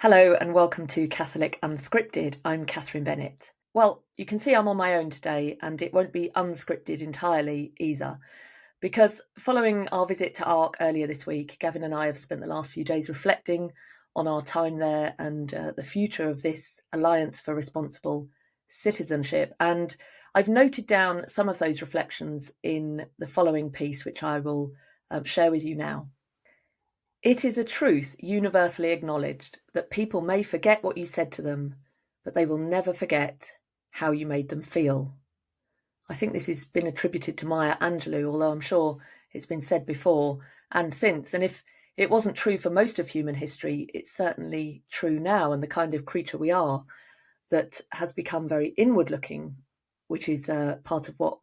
Hello and welcome to Catholic Unscripted. I'm Katherine Bennett. Well, you can see I'm on my own today and it won't be unscripted entirely either, because following our visit to ARC earlier this week, Gavin and I have spent the last few days reflecting on our time there and the future of this Alliance for Responsible Citizenship. And I've noted down some of those reflections in the following piece, which I will share with you now. It is a truth universally acknowledged that people may forget what you said to them, but they will never forget how you made them feel. I think this has been attributed to Maya Angelou, although I'm sure it's been said before and since. And if it wasn't true for most of human history, it's certainly true now, and the kind of creature we are that has become very inward looking, which is part of what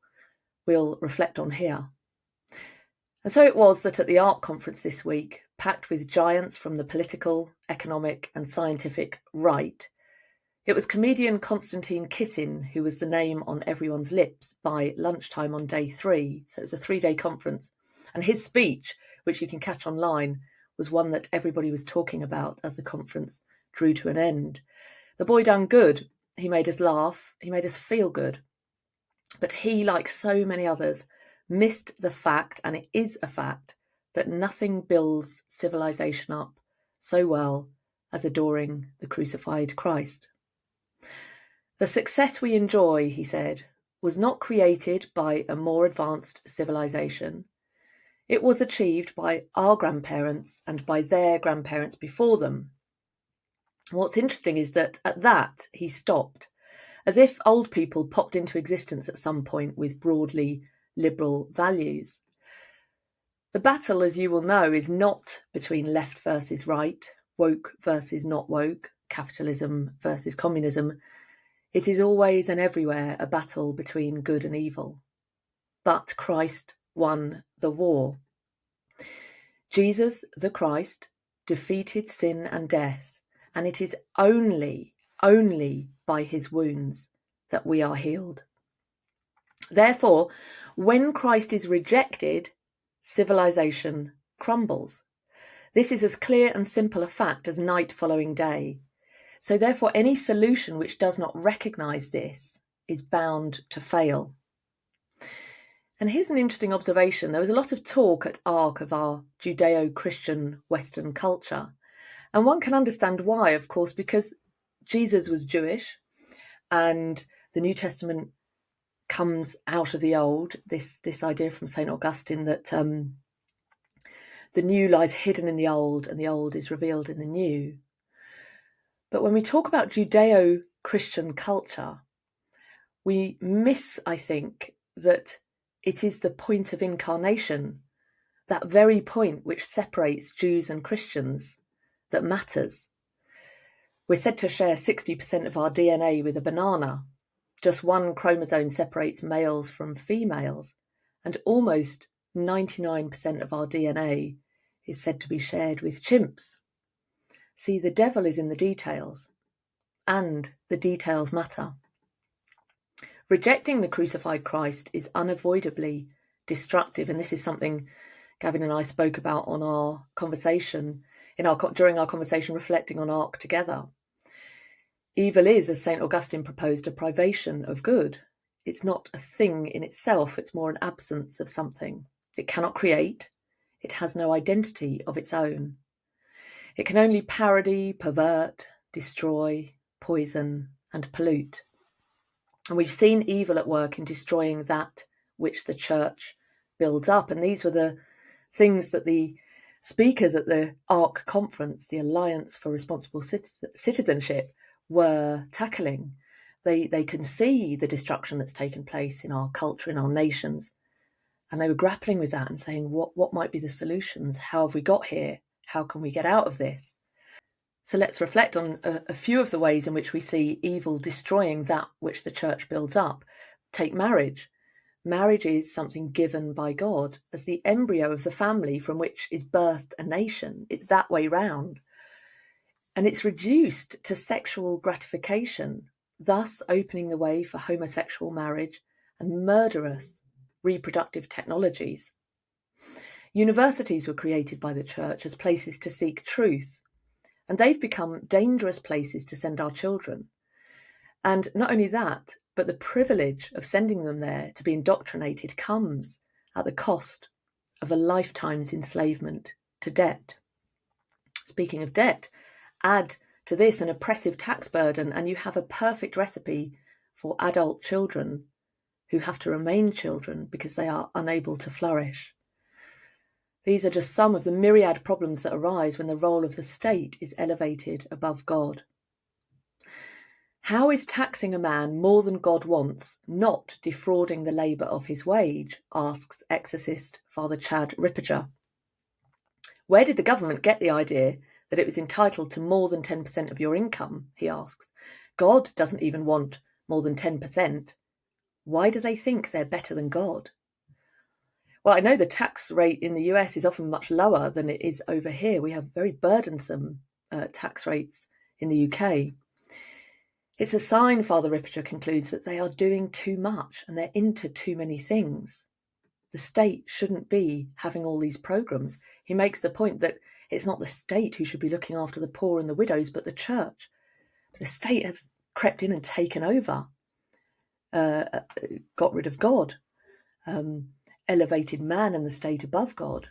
we'll reflect on here. And so it was that at the ARC conference this week, packed with giants from the political, economic and scientific right, it was comedian Konstantin Kisin who was the name on everyone's lips by lunchtime on day 3. So it was a 3-day conference. And his speech, which you can catch online, was one that everybody was talking about as the conference drew to an end. The boy done good. He made us laugh. He made us feel good. But he, like so many others, missed the fact, and it is a fact, that nothing builds civilization up so well as adoring the crucified Christ. The success we enjoy, he said, was not created by a more advanced civilization. It was achieved by our grandparents and by their grandparents before them. What's interesting is that at that he stopped, as if old people popped into existence at some point with broadly liberal values. The battle, as you will know, is not between left versus right, woke versus not woke, capitalism versus communism. It is always and everywhere a battle between good and evil. But Christ won the war. Jesus, the Christ, defeated sin and death, and it is only by his wounds that we are healed. Therefore, when Christ is rejected, civilization crumbles. This is as clear and simple a fact as night following day. So therefore, any solution which does not recognise this is bound to fail. And here's an interesting observation. There was a lot of talk at ARC of our Judeo-Christian Western culture. And one can understand why, of course, because Jesus was Jewish and the New Testament comes out of the old, this idea from St. Augustine that the new lies hidden in the old and the old is revealed in the new. But when we talk about Judeo-Christian culture, we miss, I think, that it is the point of incarnation, that very point which separates Jews and Christians, that matters. We're said to share 60% of our DNA with a banana. Just one chromosome separates males from females, and almost 99% of our DNA is said to be shared with chimps. See, the devil is in the details, and the details matter. Rejecting the crucified Christ is unavoidably destructive, and this is something Gavin and I spoke about on our conversation, during our conversation reflecting on ARC together. Evil is, as St. Augustine proposed, a privation of good. It's not a thing in itself, it's more an absence of something. It cannot create, it has no identity of its own. It can only parody, pervert, destroy, poison, and pollute. And we've seen evil at work in destroying that which the church builds up. And these were the things that the speakers at the ARC conference, the Alliance for Responsible Citizenship, were tackling. They can see the destruction that's taken place in our culture, in our nations, and they were grappling with that and saying, what might be the solutions? How have we got here? How can we get out of this? So let's reflect on a few of the ways in which we see evil destroying that which the church builds up. Take marriage. Marriage is something given by God as the embryo of the family from which is birthed a nation. It's that way round. And it's reduced to sexual gratification, thus opening the way for homosexual marriage and murderous reproductive technologies. Universities were created by the church as places to seek truth, And they've become dangerous places to send our children. And not only that, but the privilege of sending them there to be indoctrinated comes at the cost of a lifetime's enslavement to debt. Speaking of debt, add to this an oppressive tax burden, and you have a perfect recipe for adult children who have to remain children because they are unable to flourish. These are just some of the myriad problems that arise when the role of the state is elevated above God. How is taxing a man more than God wants not defrauding the labour of his wage? Asks exorcist Father Chad Ripperger. Where did the government get the idea that it was entitled to more than 10% of your income? He asks. God doesn't even want more than 10%. Why do they think they're better than God? Well, I know the tax rate in the US is often much lower than it is over here. We have very burdensome tax rates in the UK. It's a sign, Father Ripperger concludes, that they are doing too much and they're into too many things. The state shouldn't be having all these programs. He makes the point that it's not the state who should be looking after the poor and the widows, but the church. The state has crept in and taken over, got rid of God, elevated man and the state above God.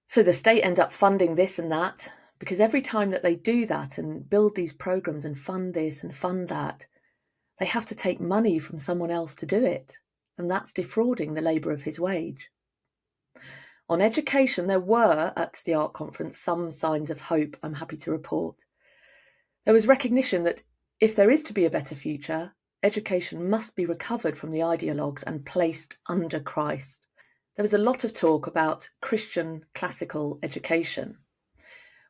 So the state ends up funding this and that, because every time that they do that and build these programs and fund this and fund that, they have to take money from someone else to do it. And that's defrauding the labour of his wage. On education, there were, at the ARC conference, some signs of hope, I'm happy to report. There was recognition that if there is to be a better future, education must be recovered from the ideologues and placed under Christ. There was a lot of talk about Christian classical education.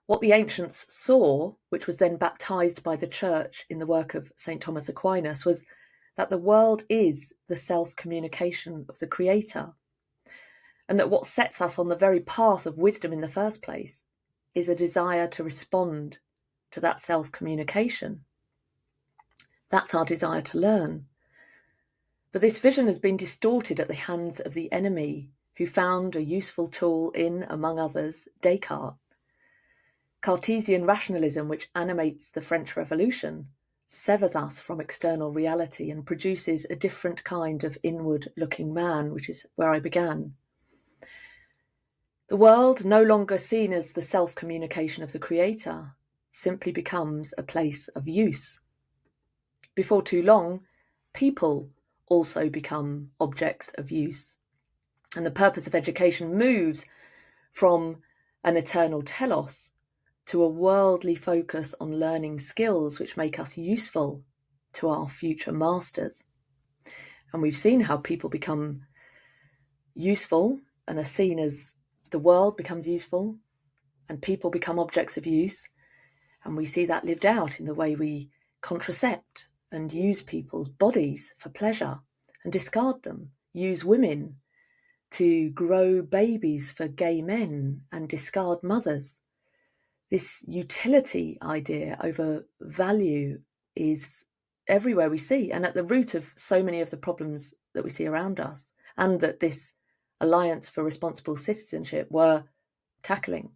What the ancients saw, which was then baptised by the church in the work of St. Thomas Aquinas, was that the world is the self-communication of the Creator, and that what sets us on the very path of wisdom in the first place is a desire to respond to that self-communication. That's our desire to learn. But this vision has been distorted at the hands of the enemy, who found a useful tool in, among others, Descartes. Cartesian rationalism, which animates the French Revolution, severs us from external reality and produces a different kind of inward-looking man, which is where I began. The world, no longer seen as the self-communication of the Creator, simply becomes a place of use. Before too long, people also become objects of use. And the purpose of education moves from an eternal telos to a worldly focus on learning skills which make us useful to our future masters. And we've seen how people become useful and are seen as the world becomes useful and people become objects of use. And we see that lived out in the way we contracept and use people's bodies for pleasure and discard them, use women to grow babies for gay men and discard mothers. This utility idea over value is everywhere we see and at the root of so many of the problems that we see around us, and that this Alliance for Responsible Citizenship were tackling.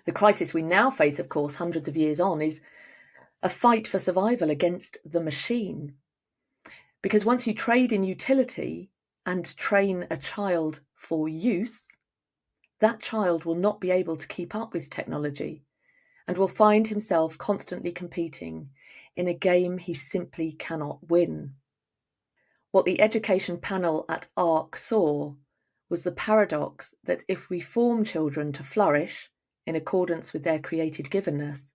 The crisis we now face, of course, hundreds of years on, is a fight for survival against the machine. Because once you trade in utility and train a child for use, that child will not be able to keep up with technology and will find himself constantly competing in a game he simply cannot win. What the education panel at ARC saw was the paradox that if we form children to flourish in accordance with their created givenness,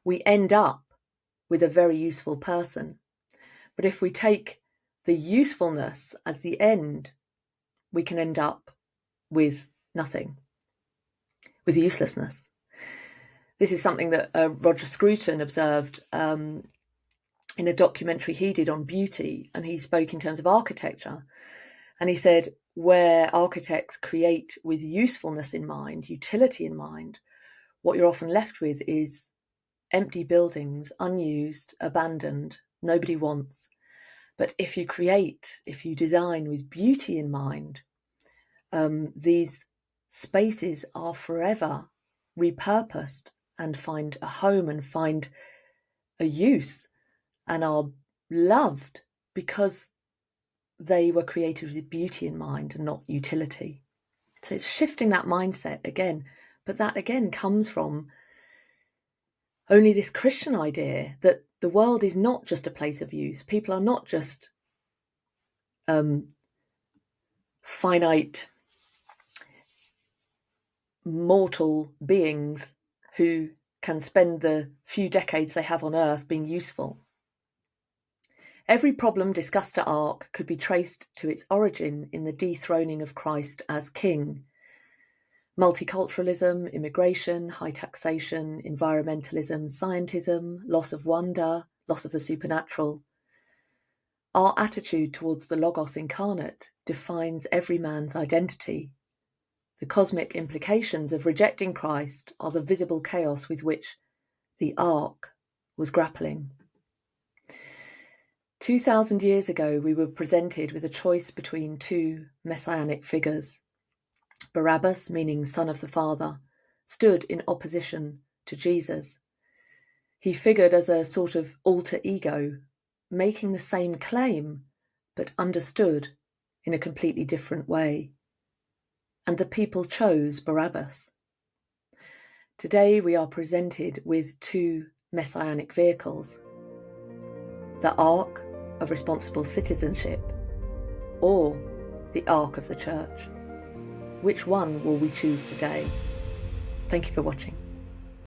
we end up with a very useful person. But if we take the usefulness as the end, we can end up with nothing, with uselessness. This is something that Roger Scruton observed in a documentary he did on beauty, and he spoke in terms of architecture. And he said, where architects create with usefulness in mind, utility in mind, what you're often left with is empty buildings, unused, abandoned, nobody wants. But if you design with beauty in mind, these spaces are forever repurposed and find a home and find a use and are loved because they were created with beauty in mind and not utility. So it's shifting that mindset again. But that again comes from only this Christian idea that the world is not just a place of use. People are not just finite mortal beings who can spend the few decades they have on earth being useful. Every problem discussed at ARC could be traced to its origin in the dethroning of Christ as king. Multiculturalism, immigration, high taxation, environmentalism, scientism, loss of wonder, loss of the supernatural. Our attitude towards the Logos incarnate defines every man's identity. The cosmic implications of rejecting Christ are the visible chaos with which the Ark was grappling. 2,000 years ago, we were presented with a choice between two messianic figures. Barabbas, meaning son of the Father, stood in opposition to Jesus. He figured as a sort of alter ego, making the same claim, but understood in a completely different way. And the people chose Barabbas. Today we are presented with two messianic vehicles, the Ark of responsible citizenship or the Ark of the Church. Which one will we choose today? Thank you for watching.